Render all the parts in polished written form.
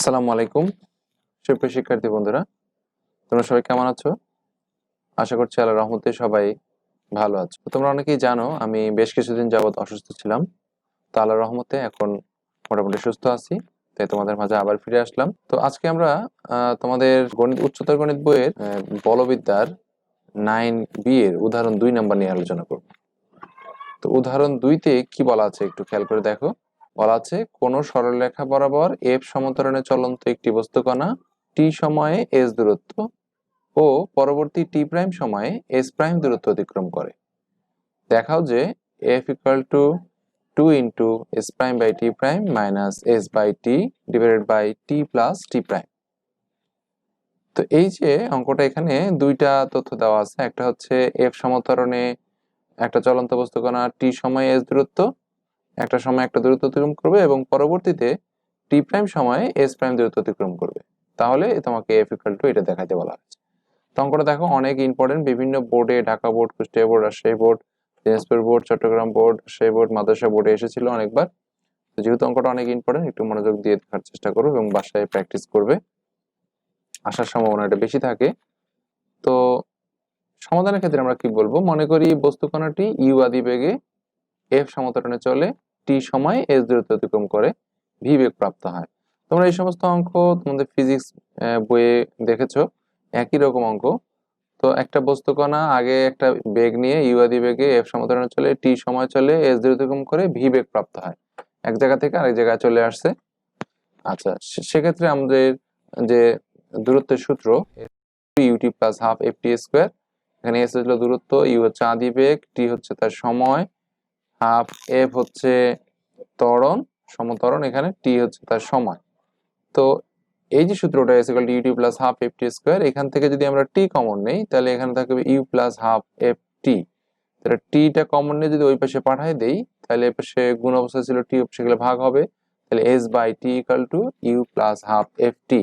আসসালামু আলাইকুম সুপ্রিয় শিক্ষার্থী বন্ধুরা, তোমরা সবাই কেমন আছো? আশা করছি আল্লাহর রহমতে সবাই ভালো আছো। তোমরা অনেকেই জানো আমি বেশ কিছুদিন যাবত অসুস্থ ছিলাম। তো আল্লাহর রহমতে এখন মোটামুটি সুস্থ আছি, তাই তোমাদের মাঝে আবার ফিরে আসলাম। তো আজকে আমরা তোমাদের গণিত উচ্চতর গণিত বইয়ের বলবিদ্যার 9B এর উদাহরণ 2 নাম্বার নিয়ে আলোচনা করব। তো উদাহরণ 2তে কি বলা আছে একটু খেয়াল করে দেখো। বলা আছে কোন সরলরেখা বরাবর এফ সমান্তরালে চলন্ত একটি বস্তুকণা টি সময়ে এস দূরত্ব ও পরবর্তী টি প্রাইম সময়ে এস প্রাইম দূরত্ব অতিক্রম করে। দেখাও যে F equal to 2 into S prime by T prime minus S by T divided by T plus T prime. তো এই যে অঙ্কটা, এখানে দুইটা তথ্য দেওয়া আছে। একটা হচ্ছে এফ সমান্তরালে একটা চলন্ত বস্তুকণা টি সময়ে এস দূরত্ব একটা সময় একটা দূরত্ব অতিক্রম করবে এবং পরবর্তীতে টি প্রাইম সময়ে এস প্রাইম দূরত্ব অতিক্রম করবে। তাহলে তোমাকে এফ ইকুয়াল টু এটা দেখাতে বলা হয়েছে। তো অঙ্কটা দেখো অনেক ইম্পর্টেন্ট, বিভিন্ন বোর্ডে, Dhaka board, Kushtia board, Rajshahi board, Dinajpur board, Chattogram board, সেই বোর্ড, মাদ্রাসা বোর্ডে এসেছিল অনেকবার। যেহেতু অঙ্কটা অনেক ইম্পর্টেন্ট, একটু মনোযোগ দিয়ে দেখার চেষ্টা করো এবং বাসায় প্র্যাকটিস করবে, আসার সম্ভাবনা এটা বেশি থাকে। তো সমাধানের ক্ষেত্রে আমরা কি বলবো, মনে করি বস্তুকণাটি ইউ আদি বেগে এফ সমান্তরালে চলে, টি সময় এস দূরত্ব অতিক্রম করে, ভি বেগ প্রাপ্ত হয়। তোমরা এই সমস্ত অঙ্ক তোমাদের ফিজিক্স বইয়ে দেখেছো, একই রকম অঙ্ক। তো একটা বস্তুকণা আগে একটা বেগ নিয়ে ইউ আদি বেগে এফ সমান্তরালে চলে, টি সময় চলে, এস দূরত্ব অতিক্রম করে, ভি বেগ প্রাপ্ত হয়, এক জায়গা থেকে আরেক জায়গায় চলে আসছে। আচ্ছা, সেক্ষেত্রে আমাদের যে দূরত্বের সূত্র u t plus half f t square, এখানে এস হচ্ছে দূরত্ব, ইউ হচ্ছে আদি বেগ, টি হচ্ছে তার সময়, হাফ এফ হচ্ছে ত্বরণ, সমত্বরণ, এখানে টি হচ্ছে তার সময়। তো এই যে সূত্রটা S equal to U T plus half f t square, এখান থেকে যদি আমরা টি কমন নেই তাহলে এখানে থাকবে u plus half f t. তাহলে টিটা কমন নিয়ে যদি ওই পাশে পাঠাই দেই তাহলে এ পাশে গুণ অবস্থা ছিল টি, সেগুলো ভাগ হবে, তাহলে s by t equal to u plus half f t.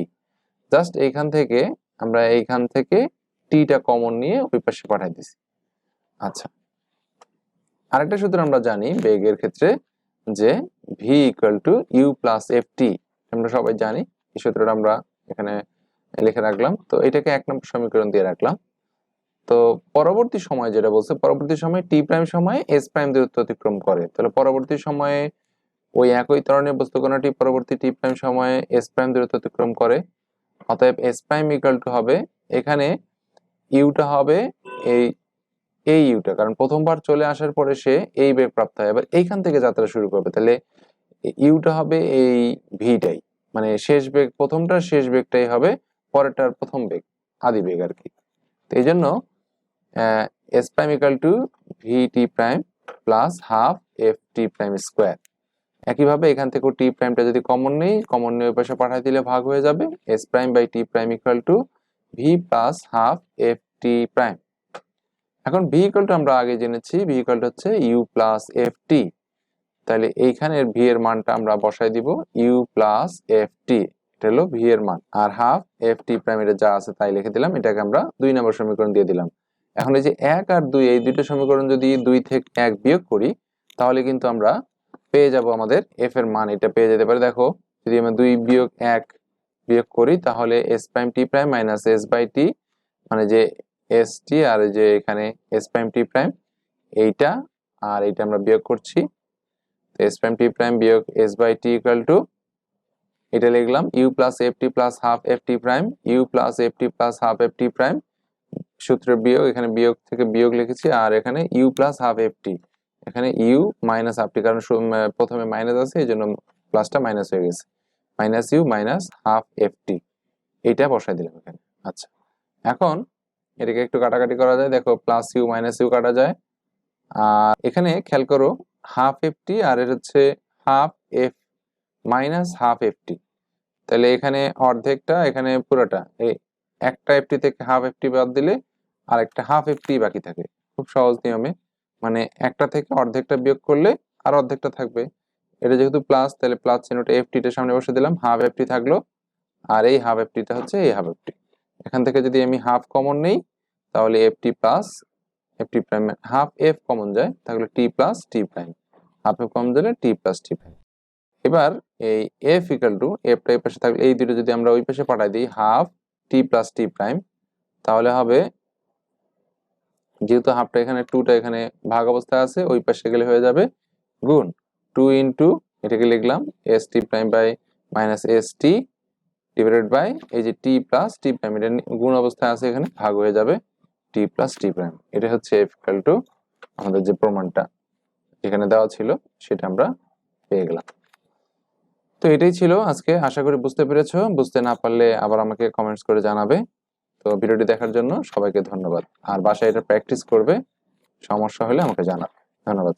Just এইখান থেকে আমরা এইখান থেকে টিটা কমন নিয়ে ওই পাশে পাঠাই দিছি। আচ্ছা, আরেকটা সূত্র আমরা জানি বেগের ক্ষেত্রে যে v equal to u plus f t, আমরা সবাই জানি। এই সূত্রটা আমরা এখানে লিখে রাখলাম। তো এটাকে 1 নম্বর সমীকরণ দিয়ে রাখলাম। তো পরবর্তী সময় যেটা বলছে, পরবর্তী সময় টি প্রাইম সময়ে এস প্রাইম দূরত্ব অতিক্রম করে, তাহলে পরবর্তী সময়ে ওই একই ত্বরণের বস্তুকণাটি পরবর্তী টি প্রাইম সময়ে এস প্রাইম দূরত্ব অতিক্রম করে। অতএব এস প্রাইম ইকুয়াল টু হবে, এখানে ইউটা হবে এই ইউটা, কারণ প্রথমবার চলে আসার পরে সে এই বেগ প্রাপ্ত হয়, এবার এইখান থেকে যাত্রা শুরু করবে, তাহলে ইউটা হবে এই ভিটাই, মানে শেষ বেগ, প্রথমটার শেষ বেগটাই হবে পরেরটার প্রথম বেগ, আদি বেগ আর কি। তো এই জন্য S prime equal to V T prime plus half f t prime square. একইভাবে এখান থেকে টি প্রাইমটা যদি কমন নেই, কমন নিয়ে ওই পাশে পাঠিয়ে দিলে ভাগ হয়ে যাবে, s prime by T prime equal to v plus half f t prime. এখন ভি ইকুয়াল টু আমরা আগে জেনেছি, ভি ইকুয়াল টু হচ্ছে ইউ প্লাস এফ টি, তাহলে এইখানের ভি এর মানটা আমরা বসাই দিব ইউ প্লাস এফ টি, এটা হলো ভি এর মান, আর হাফ এফ টি প্রাইম এটা যা আছে তাই লিখে দিলাম, এটাকে আমরা 2 নম্বর সমীকরণ দিয়ে দিলাম। এখন এই যে 1 আর 2, এই দুটো সমীকরণ যদি 2 থেকে 1 বিয়োগ করি তাহলে কিন্তু আমরা পেয়ে যাব আমাদের এফ এর মান, এটা পেয়ে যেতে পারে। দেখো যদি আমরা 2 বিয়োগ 1 বিয়োগ করি তাহলে S prime T prime minus S by T, মানে যে এস টি আর যে এখানে এস প্রাইম টি প্রাইম, এইটা আর এইটা আমরা বিয়োগ করছি, এস প্রাইম টি প্রাইম বিয়োগ s by t equal to, এটা লিখলাম u plus f t plus half f t prime, u plus f t plus half f t prime, সূত্রের বিয়োগ, এখানে বিয়োগ থেকে বিয়োগ লিখেছি, আর এখানে u plus half f t, এখানে ইউ মাইনাস হাফ টি, কারণ প্রথমে মাইনাস আছে এই জন্য প্লাসটা মাইনাস হয়ে গেছে, minus u minus half f t, এইটা বসাই দিলাম এখানে। আচ্ছা, এখন এটাকে একটু কাটাকাটি করা যায়, দেখো প্লাস ইউ মাইনাস ইউ কাটা যায়, আর এখানে খেয়াল করো হাফ এফ টি আর এর হচ্ছে half F minus half f t, তাহলে এখানে অর্ধেকটা, এখানে পুরোটা, এই একটা এফটি থেকে হাফ এফটি বাদ দিলে আর একটা হাফ এফটি বাকি থাকে, খুব সহজ নিয়মে, মানে একটা থেকে অর্ধেকটা বিয়োগ করলে আর অর্ধেকটা থাকবে, এটা যেহেতু প্লাস তাহলে প্লাস চিহ্নটা এফটিটা সামনে বসে দিলাম, হাফ এফটি থাকলো, আর এই হাফ এফটিটা হচ্ছে এই হাফ এফটি, এখান থেকে যদি আমি হাফ কমন নেই তাহলে FT plus FT prime, half F common যায় তাহলে টি plus T prime, half F common দিলে টি প্লাস টি প্রাইম, এবার এই এফ ইকাল টু এফটা এই পাশে থাকলে এই দুটো যদি আমরা ওই পাশে পাঠাই দিই হাফ টি প্লাস টি প্রাইম, তাহলে হবে যেহেতু হাফটা এখানে টুটা এখানে ভাগ অবস্থায় আছে ওই পাশে গেলে হয়ে যাবে গুণ 2 ইন্টু এটাকে লিখলাম s t prime by minus s t divided by এই যে টি প্লাস টি প্রাইম, এটা গুণ অবস্থায় আছে এখানে ভাগ হয়ে যাবে টি প্লাস টি প্রাইম। এটা হচ্ছে এফ ইকুয়াল টু আমাদের যে প্রমাণটা এখানে দেওয়া ছিল সেটা আমরা পেয়ে গেলাম। তো এটাই ছিল আজকে, আশা করি বুঝতে পেরেছো। বুঝতে না পারলে আবার আমাকে কমেন্টস করে জানাবে। তো ভিডিওটি দেখার জন্য সবাইকে ধন্যবাদ। আর বাসায় এটা প্র্যাকটিস করবে, সমস্যা হলে আমাকে জানাবে। ধন্যবাদ।